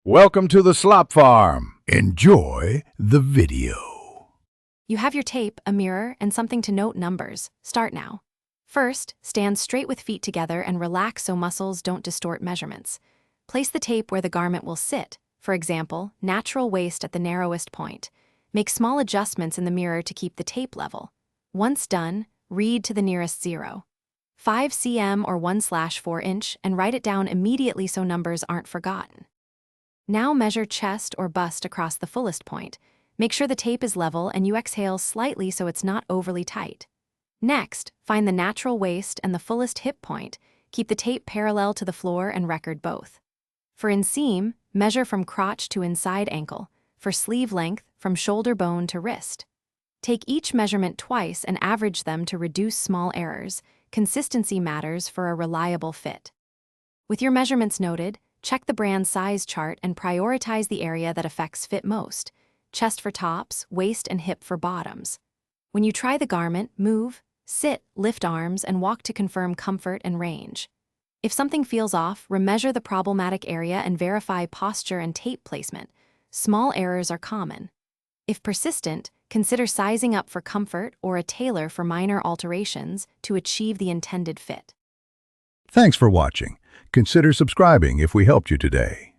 Welcome to the Slop Farm. Enjoy the video. You have your tape, a mirror, and something to note numbers. Start now. First, stand straight with feet together and relax so muscles don't distort measurements. Place the tape where the garment will sit, for example, natural waist at the narrowest point. Make small adjustments in the mirror to keep the tape level. Once done, read to the nearest zero. 5 cm or 1/4 inch and write it down immediately so numbers aren't forgotten. Now measure chest or bust across the fullest point. Make sure the tape is level and you exhale slightly so it's not overly tight. Next, find the natural waist and the fullest hip point. Keep the tape parallel to the floor and record both. For inseam, measure from crotch to inside ankle. For sleeve length, from shoulder bone to wrist. Take each measurement twice and average them to reduce small errors. Consistency matters for a reliable fit. With your measurements noted, check the brand size chart and prioritize the area that affects fit most. Chest for tops, waist and hip for bottoms. When you try the garment, move, sit, lift arms, and walk to confirm comfort and range. If something feels off, remeasure the problematic area and verify posture and tape placement. Small errors are common. If persistent, consider sizing up for comfort or a tailor for minor alterations to achieve the intended fit. Thanks for watching. Consider subscribing if we helped you today.